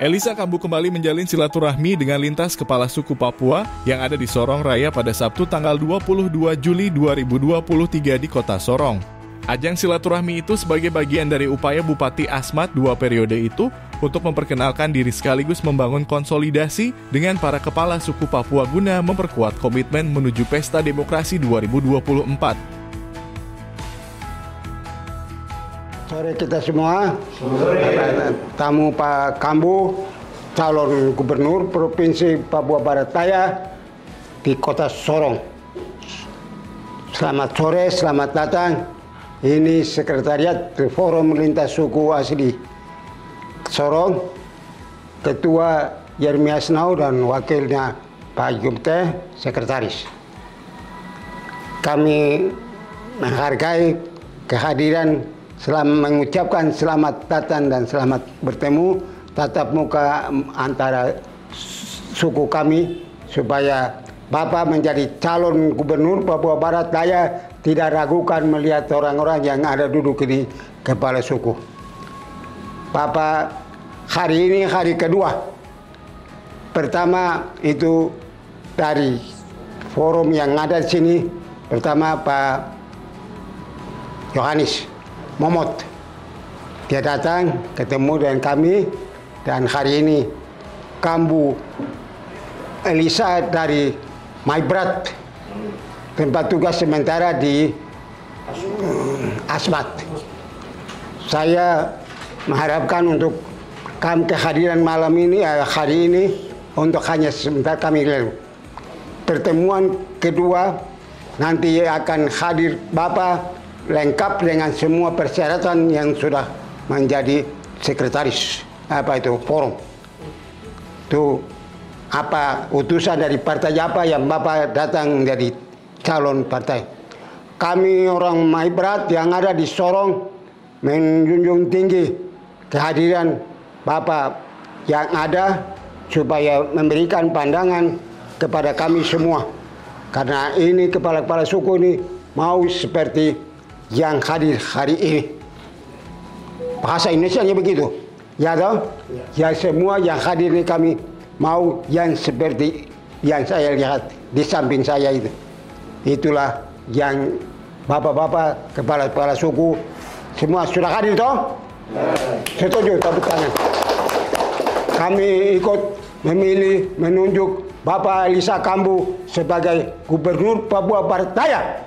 Elisa Kambu kembali menjalin silaturahmi dengan lintas kepala suku Papua yang ada di Sorong Raya pada Sabtu tanggal 22 Juli 2023 di kota Sorong. Ajang silaturahmi itu sebagai bagian dari upaya Bupati Asmat 2 periode itu untuk memperkenalkan diri sekaligus membangun konsolidasi dengan para kepala suku Papua guna memperkuat komitmen menuju Pesta Demokrasi 2024. Sore kita semua, tamu Pak Kambu, calon gubernur Provinsi Papua Barat Daya di kota Sorong. Selamat sore, selamat datang. Ini Sekretariat Forum Lintas Suku Asli Sorong, Ketua Yeremias Nau dan Wakilnya Pak Jumte, Sekretaris. Kami menghargai kehadiran mengucapkan selamat datang dan selamat bertemu tatap muka antara suku kami supaya Bapak menjadi calon gubernur Papua Barat Daya tidak ragukan melihat orang-orang yang ada duduk di kepala suku. Bapak hari ini hari kedua. Pertama itu dari forum yang ada di sini. Pertama Pak Yohanes Momot, dia datang ketemu dengan kami, dan hari ini Kambu Elisa dari Maibrat, tempat tugas sementara di Asmat. Saya mengharapkan untuk kehadiran malam ini, hari ini untuk hanya sebentar kami lalu. Pertemuan kedua nanti akan hadir Bapak lengkap dengan semua persyaratan yang sudah menjadi sekretaris forum. Itu apa utusan dari partai apa yang Bapak datang menjadi calon partai. Kami orang Maibrat yang ada di Sorong menjunjung tinggi kehadiran Bapak yang ada supaya memberikan pandangan kepada kami semua. Karena ini kepala-kepala suku ini mau seperti yang hadir hari ini. Bahasa Indonesianya begitu. Ya toh? Ya semua yang hadir ini kami mau yang seperti yang saya lihat di samping saya itu. Itulah yang bapak-bapak, kepala-kepala suku semua sudah hadir toh? Setuju, tepuk tangan. Kami ikut memilih menunjuk Bapak Elisa Kambu sebagai Gubernur Papua Barat Daya.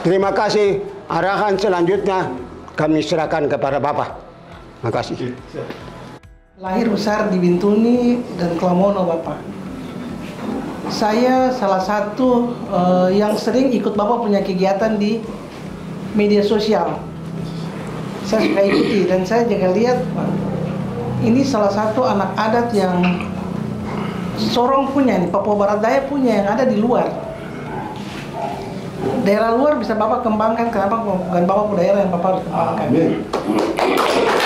Terima kasih. Arahan selanjutnya kami serahkan kepada Bapak. Terima kasih. Lahir besar di Bintuni dan Klamono, Bapak. Saya salah satu yang sering ikut Bapak punya kegiatan di media sosial. Saya suka ikuti dan saya juga lihat ini salah satu anak adat yang Sorong punya, nih Papua Barat Daya punya, yang ada di luar. Daerah luar bisa Bapak kembangkan, kenapa bukan Bapak daerah yang Bapak harus kembangkan?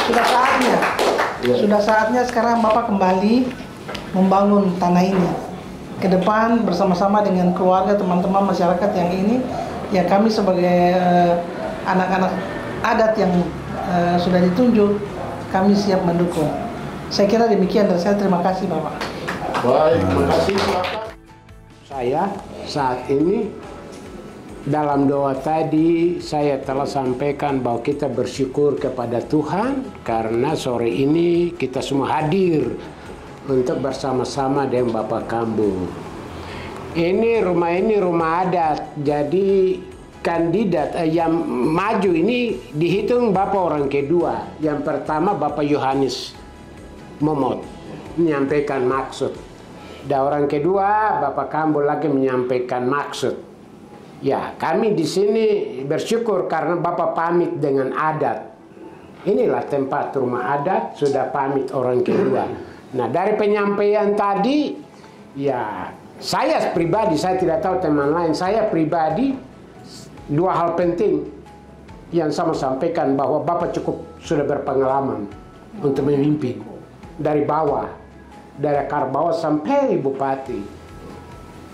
Sudah saatnya. Sudah saatnya sekarang Bapak kembali membangun tanah ini. Ke depan bersama-sama dengan keluarga, teman-teman masyarakat yang ini, ya kami sebagai anak-anak adat yang sudah ditunjuk, kami siap mendukung. Saya kira demikian dari saya. Terima kasih Bapak. Baik, terima kasih Bapak. Saya saat ini dalam doa tadi saya telah sampaikan bahwa kita bersyukur kepada Tuhan karena sore ini kita semua hadir untuk bersama-sama dengan Bapak Kambu. Ini rumah adat, jadi kandidat yang maju ini dihitung Bapak orang kedua. Yang pertama Bapak Yohanes Momot menyampaikan maksud. Dan orang kedua Bapak Kambu lagi menyampaikan maksud. Ya, kami di sini bersyukur karena Bapak pamit dengan adat. Inilah tempat rumah adat, sudah pamit orang kedua. Nah, dari penyampaian tadi, ya saya pribadi, saya tidak tahu teman lain, saya pribadi dua hal penting yang saya mau sampaikan, bahwa Bapak cukup sudah berpengalaman untuk memimpin dari bawah, dari akar bawah sampai Bupati.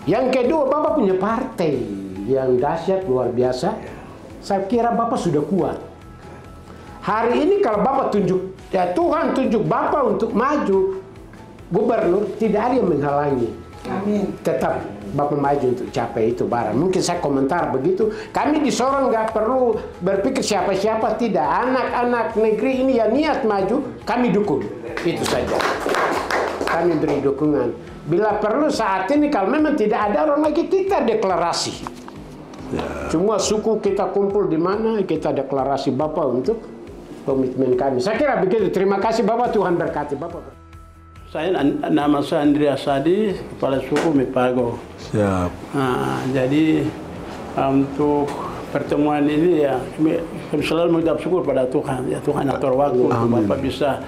Yang kedua, Bapak punya partai yang dahsyat luar biasa. Saya kira Bapak sudah kuat. Hari ini kalau Bapak tunjuk, ya Tuhan tunjuk Bapak untuk maju gubernur, tidak ada yang menghalangi. Amin. Tetap Bapak maju untuk capai itu barang. Mungkin saya komentar begitu. Kami di Sorong nggak perlu berpikir siapa-siapa, tidak. Anak-anak negeri ini yang niat maju, kami dukung. Itu saja. Kami beri dukungan. Bila perlu saat ini kalau memang tidak ada orang lagi, kita deklarasi. Semua suku kita kumpul di mana, kita deklarasi Bapak untuk komitmen kami. Saya kira begitu. Terima kasih Bapak, Tuhan berkati Bapak. Saya nama saya Andreas Sadi, kepala suku Mipago. Siap. Nah, jadi untuk pertemuan ini ya kami selalu mengucap syukur pada Tuhan. Ya Tuhan atur waktu untuk Bapak bisa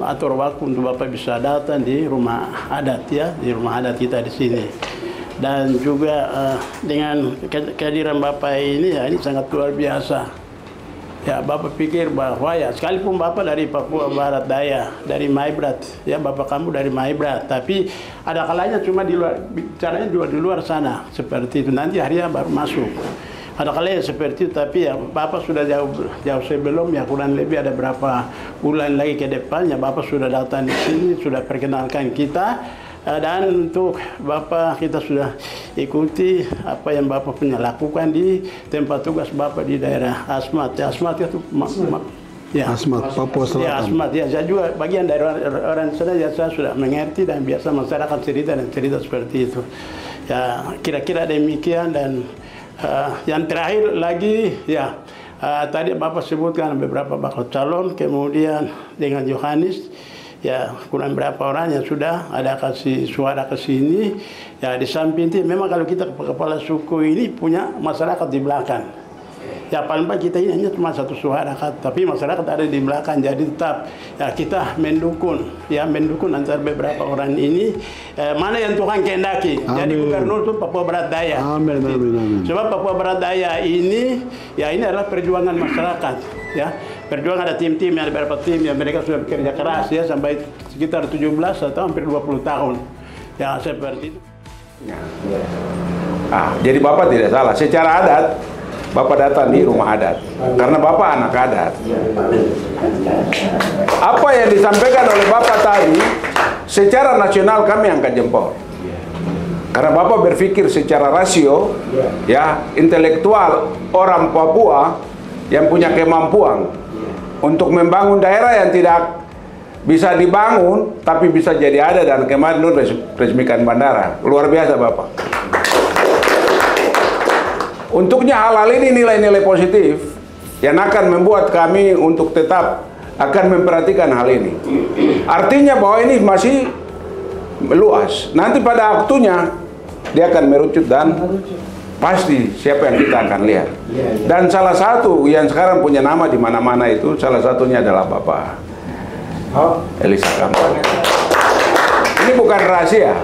atur waktu untuk Bapak bisa datang di rumah adat ya, di rumah adat kita di sini. Dan juga dengan kehadiran Bapak ini ya ini sangat luar biasa. Ya, Bapak pikir bahwa ya sekalipun Bapak dari Papua Barat Daya, dari Maibrat, ya Bapak kamu dari Maibrat, tapi ada kalanya cuma di luar, bicaranya juga di luar sana, seperti itu. Nanti harinya baru masuk. Ada kalanya seperti itu, tapi ya Bapak sudah jauh sebelum, ya kurang lebih ada berapa bulan lagi ke depannya, Bapak sudah datang di sini, sudah perkenalkan kita. Dan untuk Bapak kita sudah ikuti apa yang Bapak punya lakukan di tempat tugas Bapak di daerah Asmat. Ya, Asmat itu ya. Asmat, Papua Selatan. Ya, Asmat. Ya, saya juga bagian dari orang sana, ya saya sudah mengerti dan biasa masyarakat cerita dan cerita seperti itu. Ya, kira-kira demikian dan yang terakhir lagi ya tadi Bapak sebutkan beberapa bakal calon, kemudian dengan Yohanes. Ya kurang berapa orang yang sudah ada kasih suara ke sini. Ya di samping itu memang kalau kita kepala suku ini punya masyarakat di belakang. Ya paling baik kita ini hanya cuma satu suara, tapi masyarakat ada di belakang. Jadi tetap ya kita mendukung, ya mendukung antara beberapa orang ini mana yang Tuhan kehendaki. Jadi gubernur itu Papua Barat Daya. Amin, amin, amin. Sebab Papua Barat Daya ini ya ini adalah perjuangan masyarakat. Ya, perjuangan ada tim-tim, ada beberapa tim yang mereka sudah bekerja keras ya sampai sekitar 17 atau hampir 20 tahun. Ya seperti itu. Jadi Bapak tidak salah. Secara adat Bapak datang di rumah adat karena Bapak anak adat. Apa yang disampaikan oleh Bapak tadi secara nasional kami angkat jempol. Karena Bapak berpikir secara rasio, ya intelektual orang Papua yang punya kemampuan untuk membangun daerah yang tidak bisa dibangun tapi bisa jadi ada, dan kemarin lu resmikan bandara. Luar biasa Bapak. Untuknya hal-hal ini nilai-nilai positif yang akan membuat kami untuk tetap akan memperhatikan hal ini. Artinya bahwa ini masih luas. Nanti pada waktunya dia akan merucut dan pasti siapa yang kita akan lihat. Dan salah satu yang sekarang punya nama di mana-mana itu salah satunya adalah Bapak Elisa Kampung. Ini bukan rahasia.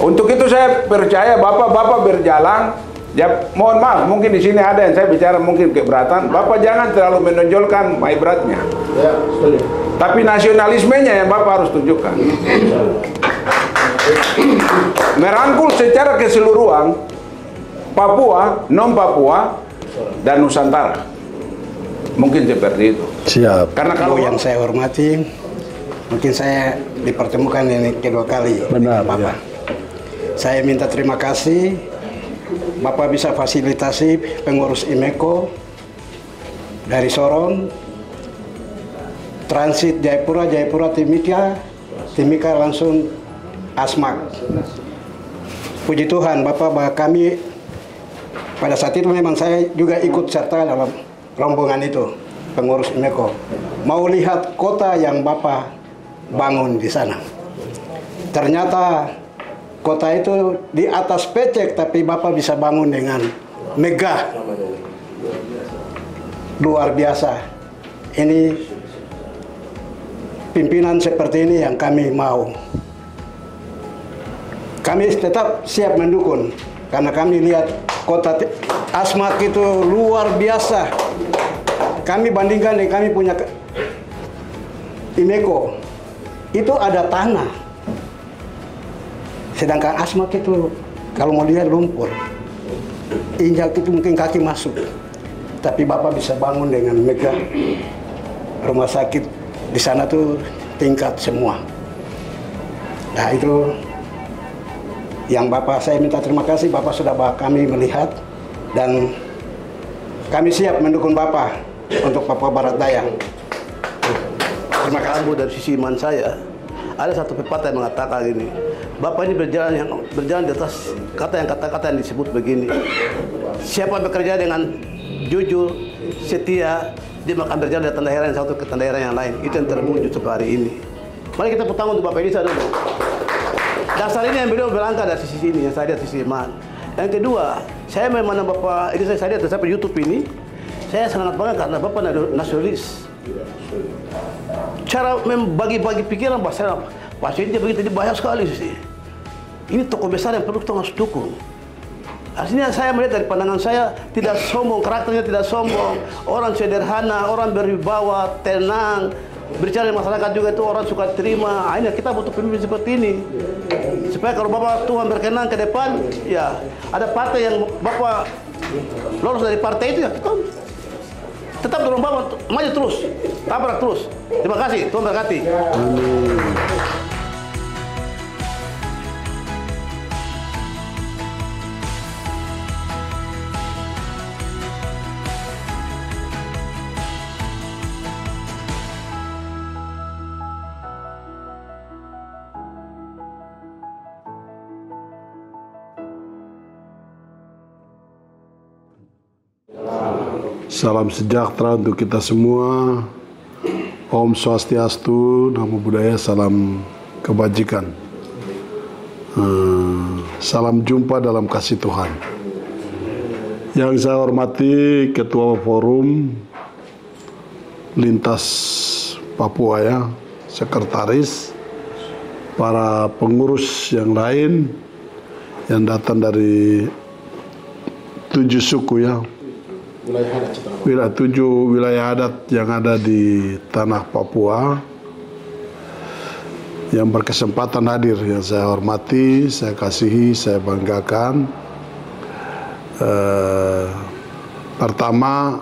Untuk itu saya percaya Bapak berjalan. Ya mohon maaf, mungkin di sini ada yang saya bicara mungkin keberatan. Bapak jangan terlalu menonjolkan Maibratnya. Tapi nasionalismenya yang Bapak harus tunjukkan. Merangkul secara keseluruhan Papua, non-Papua, dan Nusantara. Mungkin seperti itu. Siap. Karena kalau yang saya hormati, mungkin saya dipertemukan ini kedua kali. Benar, Bapak. ya. Saya minta terima kasih, Bapak bisa fasilitasi pengurus IMECO dari Sorong, transit Jayapura, Timika langsung Asmat. Puji Tuhan, Bapak, bahwa kami pada saat itu memang saya juga ikut serta dalam rombongan itu, pengurus IMECO. Mau lihat kota yang Bapak bangun di sana. Ternyata kota itu di atas pecek, tapi Bapak bisa bangun dengan megah. Luar biasa. Ini pimpinan seperti ini yang kami mau. Kami tetap siap mendukung, karena kami lihat kota Asmat itu luar biasa. Kami bandingkan dengan kami punya IMECO, itu ada tanah. Sedangkan Asmat itu kalau mau lihat lumpur, injak itu mungkin kaki masuk. tapi Bapak bisa bangun dengan megah rumah sakit di sana tuh tingkat semua. Nah itu yang Bapak, saya minta terima kasih Bapak sudah kami melihat, dan kami siap mendukung Bapak untuk Papua Barat Daya. Terima kasih. Dari sisi iman saya, ada satu pepatah yang mengatakan ini, Bapak ini berjalan di atas kata-kata yang disebut begini, siapa bekerja dengan jujur, setia, dia akan berjalan dari tanda daerah yang satu ke tanda daerah yang lain. Itu yang terwujud sampai hari ini. Mari kita bertanggung untuk Bapak Elisa dulu. Dasar ini yang beliau berangkat dari sisi ini, yang saya lihat sisi iman. Yang kedua, saya memang Bapak Elisa, saya lihat dari YouTube ini, saya sangat bangga karena Bapak nasionalis. Cara membagi-bagi pikiran bahasa pasiennya begitu banyak sekali sih. Ini tokoh besar yang perlu kita harus dukung. Artinya saya melihat dari pandangan saya tidak sombong, karakternya tidak sombong, orang sederhana, orang berwibawa, tenang, berbicara dengan masyarakat juga itu orang suka terima. Akhirnya kita butuh pemimpin seperti ini. Supaya kalau Bapak Tuhan berkenan ke depan, ya ada partai yang Bapak lolos dari partai itu, ya kita tetap dorong Bapak maju terus, tabrak terus. Terima kasih, Tuhan berkati. Amin. Salam sejahtera untuk kita semua. Om Swastiastu, Namo Buddhaya, salam kebajikan. Salam jumpa dalam kasih Tuhan. Yang saya hormati Ketua Forum Lintas Papua ya, Sekretaris, para pengurus yang lain yang datang dari 7 suku ya, wilayah 7 wilayah adat yang ada di tanah Papua yang berkesempatan hadir, yang saya hormati, saya kasihi, saya banggakan. Pertama,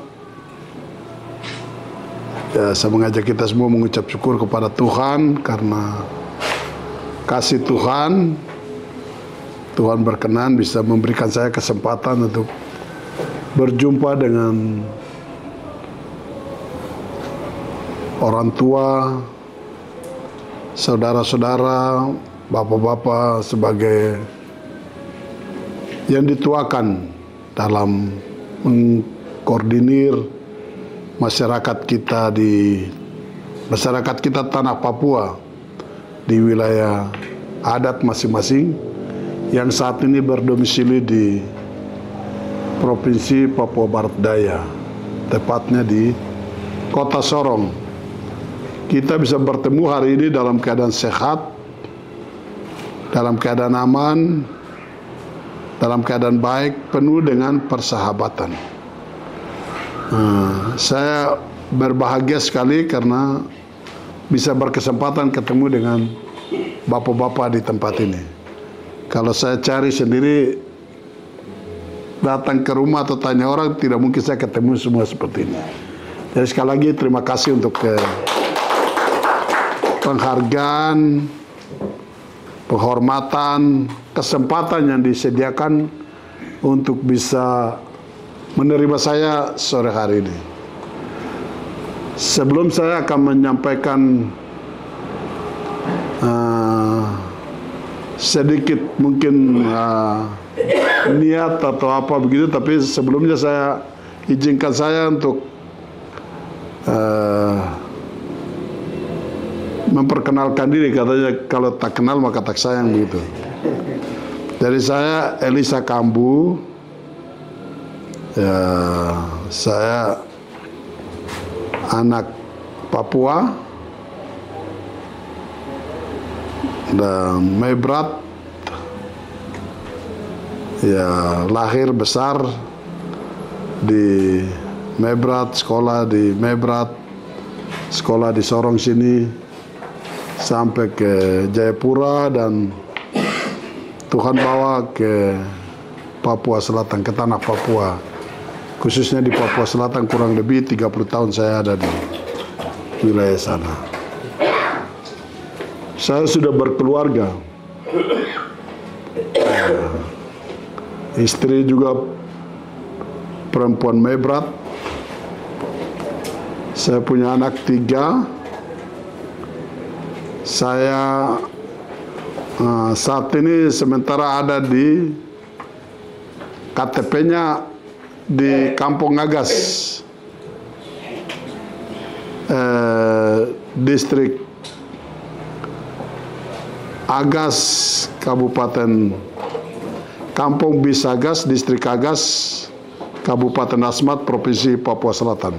ya, saya mengajak kita semua mengucap syukur kepada Tuhan karena kasih Tuhan berkenan bisa memberikan saya kesempatan untuk berjumpa dengan orang tua, saudara-saudara, bapak-bapak sebagai yang dituakan dalam mengkoordinir masyarakat kita tanah Papua di wilayah adat masing-masing yang saat ini berdomisili di Provinsi Papua Barat Daya, tepatnya di Kota Sorong. Kita bisa bertemu hari ini dalam keadaan sehat, dalam keadaan aman, dalam keadaan baik, penuh dengan persahabatan. Saya berbahagia sekali karena bisa berkesempatan ketemu dengan bapak-bapak di tempat ini. Kalau saya cari sendiri, datang ke rumah atau tanya orang, tidak mungkin saya ketemu semua seperti ini. Jadi sekali lagi terima kasih untuk penghargaan, penghormatan, kesempatan yang disediakan untuk bisa menerima saya sore hari ini. Sebelum saya akan menyampaikan sedikit mungkin niat atau apa begitu, tapi sebelumnya saya izinkan saya untuk memperkenalkan diri. Katanya kalau tak kenal maka tak sayang begitu. Dari saya Elisa Kambu, ya, saya anak Papua dan Mebrat, ya, lahir besar di Mebrat, sekolah di Mebrat, sekolah di Sorong sini sampai ke Jayapura, dan Tuhan bawa ke Papua Selatan, ke tanah Papua, khususnya di Papua Selatan. Kurang lebih 30 tahun saya ada di wilayah sana. Saya sudah berkeluarga, istri juga perempuan Mebrat. Saya punya anak 3. Saya saat ini sementara ada di KTP-nya di Kampung Agas, distrik Agas, Kabupaten Kampung Bisagas, distrik Agas, Kabupaten Asmat, Provinsi Papua Selatan.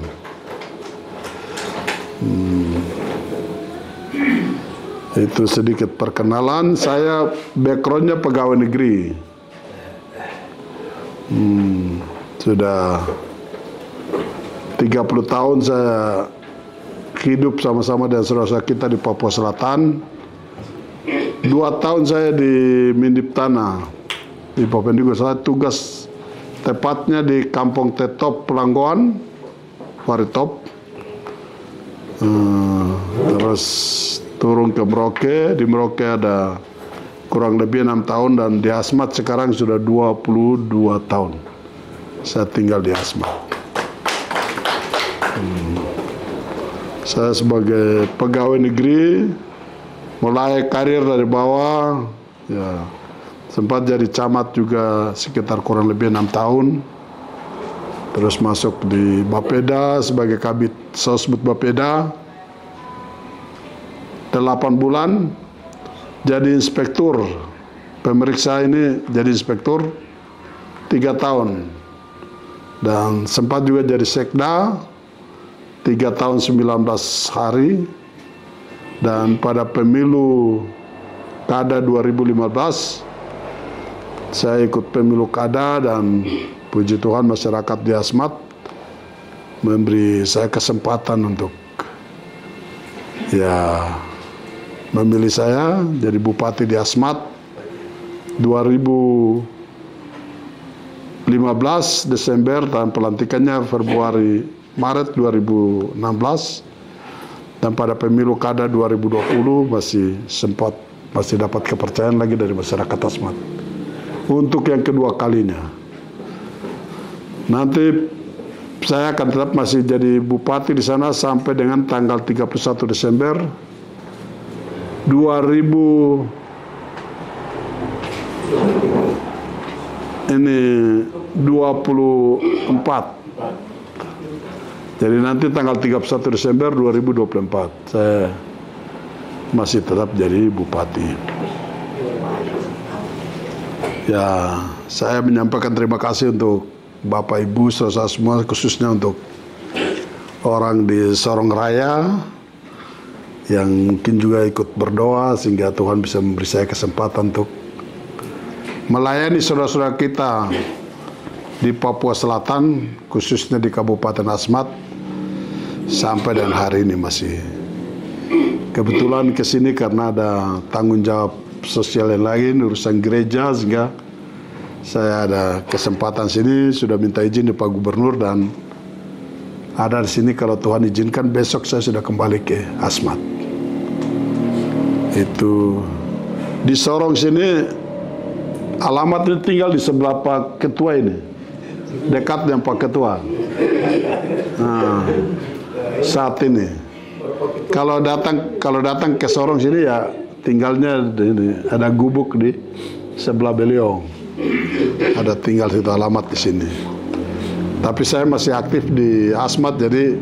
Itu sedikit perkenalan. Saya backgroundnya pegawai negeri. Sudah 30 tahun saya hidup sama-sama dengan saudara kita di Papua Selatan. 2 tahun saya di Mindip Tanah di Papua Nugini. Saya tugas tepatnya di Kampung Tetop, Pelanggoan, Waritop. Terus turun ke Merauke. Di Merauke ada kurang lebih 6 tahun, dan di Asmat sekarang sudah 22 tahun saya tinggal di Asmat. Saya sebagai pegawai negeri mulai karir dari bawah, ya, sempat jadi camat juga sekitar kurang lebih 6 tahun. Terus masuk di Bapeda sebagai kabit Sosbud Bapeda 8 bulan, jadi inspektur pemeriksa ini, jadi inspektur 3 tahun, dan sempat juga jadi sekda 3 tahun 19 hari. Dan pada pemilu kada 2015 saya ikut pemilu kada, dan puji Tuhan masyarakat di Asmat memberi saya kesempatan untuk memilih saya jadi bupati di Asmat 2015 Desember, dan pelantikannya Maret 2016. Dan pada pemilu kada 2020 masih dapat kepercayaan lagi dari masyarakat Asmat untuk yang kedua kalinya. Nanti saya akan tetap masih jadi bupati di sana sampai dengan tanggal 31 Desember 2024. Jadi nanti tanggal 31 Desember 2024 saya masih tetap jadi bupati. Ya, saya menyampaikan terima kasih untuk Bapak Ibu saudara semua, khususnya untuk orang di Sorong Raya yang mungkin juga ikut berdoa sehingga Tuhan bisa memberi saya kesempatan untuk melayani saudara-saudara kita di Papua Selatan, khususnya di Kabupaten Asmat. Sampai dan hari ini masih kebetulan kesini karena ada tanggung jawab sosial yang lain, urusan gereja, sehingga saya ada kesempatan sini. Sudah minta izin di Pak Gubernur dan ada di sini. Kalau Tuhan izinkan besok saya sudah kembali ke Asmat. Itu di Sorong sini, alamatnya tinggal di sebelah Pak Ketua ini, dekat dengan Pak Ketua. Nah, saat ini kalau datang ke Sorong sini ya tinggalnya ada gubuk di sebelah beliau, ada tinggal situ, alamat di sini. Tapi saya masih aktif di Asmat, jadi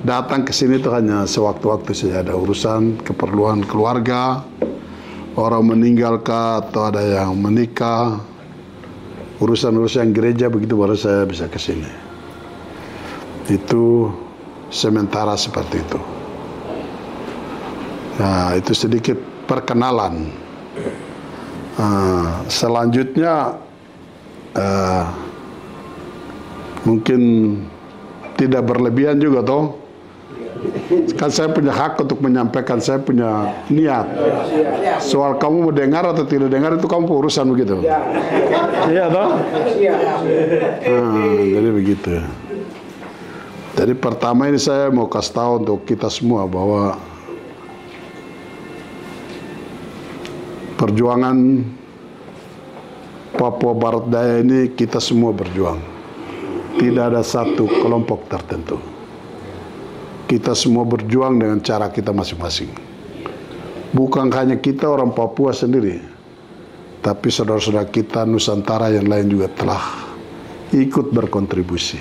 datang ke sini itu hanya sewaktu-waktu saja, ada urusan keperluan keluarga, orang meninggal kah, atau ada yang menikah, urusan-urusan gereja, begitu baru saya bisa ke sini. Itu sementara seperti itu. Nah, itu sedikit perkenalan. Selanjutnya mungkin tidak berlebihan juga toh. Kan saya punya hak untuk menyampaikan saya punya niat. Soal kamu mau dengar atau tidak dengar itu kamu urusan begitu. Iya toh? Jadi begitu. Jadi pertama ini saya mau kasih tahu untuk kita semua bahwa perjuangan Papua Barat Daya ini kita semua berjuang. Tidak ada satu kelompok tertentu. Kita semua berjuang dengan cara kita masing-masing. Bukan hanya kita orang Papua sendiri, tapi saudara-saudara kita Nusantara yang lain juga telah ikut berkontribusi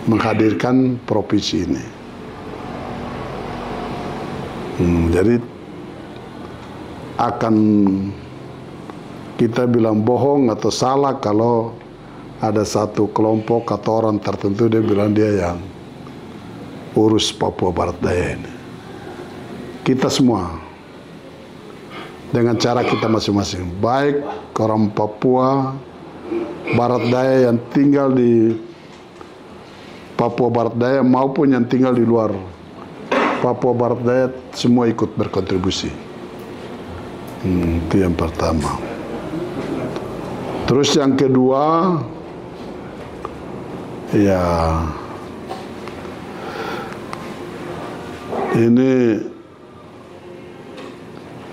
menghadirkan provinsi ini. Jadi akan kita bilang bohong atau salah kalau ada satu kelompok atau orang tertentu dia bilang dia yang urus Papua Barat Daya ini. Kita semua dengan cara kita masing-masing, baik orang Papua Barat Daya yang tinggal di Papua Barat Daya maupun yang tinggal di luar Papua Barat Daya, semua ikut berkontribusi. Itu yang pertama. Terus yang kedua, ya ini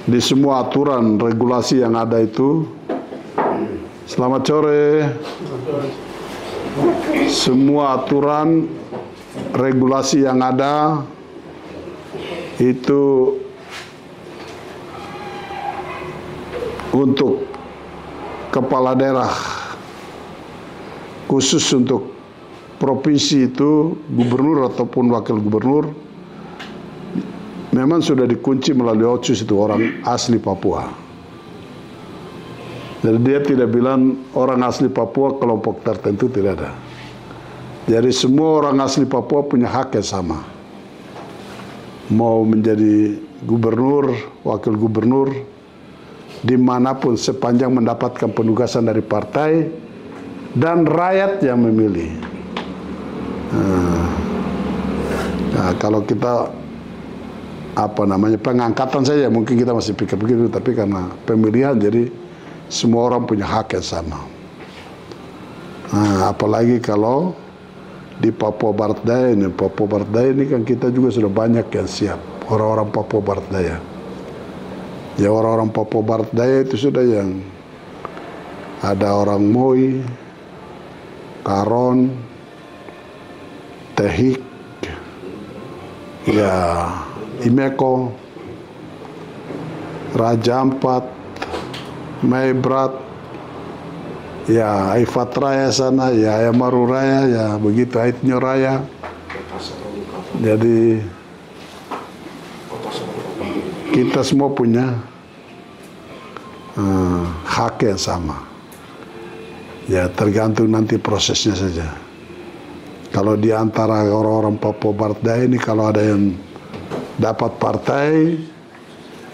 di semua aturan regulasi yang ada itu, selamat sore, semua aturan regulasi yang ada itu untuk kepala daerah, khusus untuk provinsi itu gubernur ataupun wakil gubernur, memang sudah dikunci melalui otsus itu orang asli Papua. Jadi dia tidak bilang orang asli Papua kelompok tertentu, tidak ada. Jadi semua orang asli Papua punya hak yang sama. Mau menjadi gubernur, wakil gubernur, dimanapun sepanjang mendapatkan penugasan dari partai dan rakyat yang memilih. Nah, kalau kita pengangkatan saja mungkin kita masih pikir begitu, tapi karena pemilihan jadi semua orang punya hak yang sama. Nah, apalagi kalau di Papua Barat Daya ini kan kita juga sudah banyak yang siap, orang-orang Papua Barat Daya. Ya, orang-orang Papua Barat Daya itu sudah yang ada orang Moi, Karon, Tehik, ya Imeko, Raja Ampat, Maibrat, ya Aifat Raya sana, ya Ayamaru Raya, ya begitu Aitnyo Raya. Jadi kita semua punya hak yang sama. Ya tergantung nanti prosesnya saja. Kalau di antara orang-orang Papua Barat Daya ini kalau ada yang dapat partai,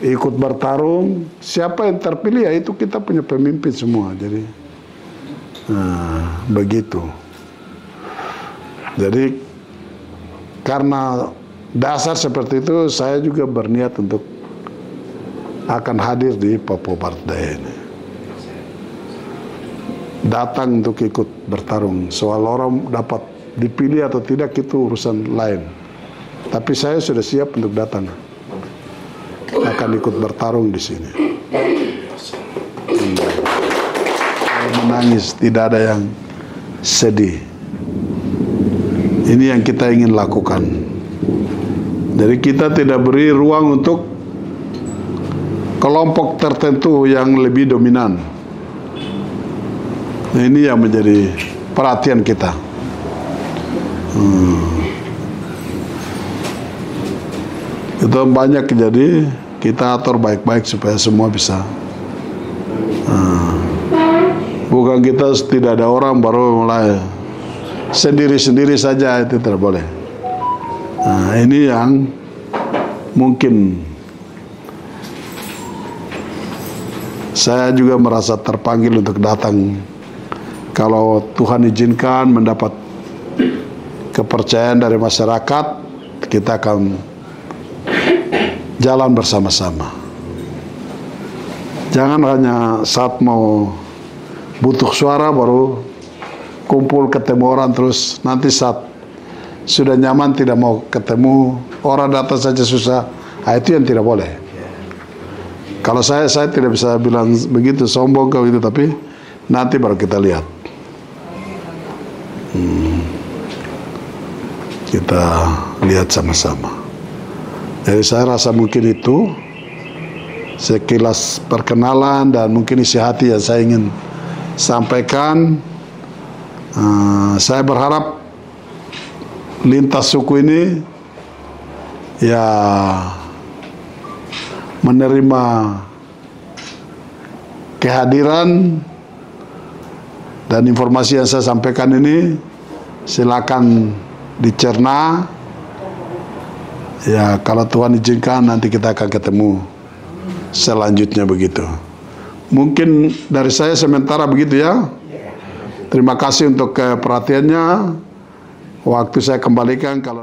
ikut bertarung, siapa yang terpilih ya itu kita punya pemimpin semua. Jadi begitu. Jadi karena dasar seperti itu, saya juga berniat untuk akan hadir di Papua Barat Daya ini. Datang untuk ikut bertarung. Soal orang dapat dipilih atau tidak itu urusan lain. Tapi saya sudah siap untuk datang. Akan ikut bertarung di sini. Menangis, tidak ada yang sedih. Ini yang kita ingin lakukan. Jadi kita tidak beri ruang untuk kelompok tertentu yang lebih dominan. Nah, ini yang menjadi perhatian kita. Itu banyak, jadi kita atur baik-baik supaya semua bisa. Bukan kita tidak ada orang baru mulai sendiri-sendiri saja, itu tidak boleh. Nah, ini yang mungkin saya juga merasa terpanggil untuk datang. Kalau Tuhan izinkan mendapat kepercayaan dari masyarakat, kita akan jalan bersama-sama. Jangan hanya saat mau butuh suara baru kumpul ketemu orang, terus nanti saat sudah nyaman tidak mau ketemu, orang datang saja susah. Itu yang tidak boleh. Kalau saya tidak bisa bilang begitu, sombong kau itu, tapi nanti baru kita lihat. Kita lihat sama-sama. Jadi saya rasa mungkin itu sekilas perkenalan dan mungkin isi hati yang saya ingin sampaikan. Saya berharap lintas suku ini ya menerima kehadiran dan informasi yang saya sampaikan ini, silakan dicerna. Ya, kalau Tuhan izinkan nanti kita akan ketemu selanjutnya begitu. Mungkin dari saya sementara begitu ya. Terima kasih untuk perhatiannya. Waktu saya kembalikan kalau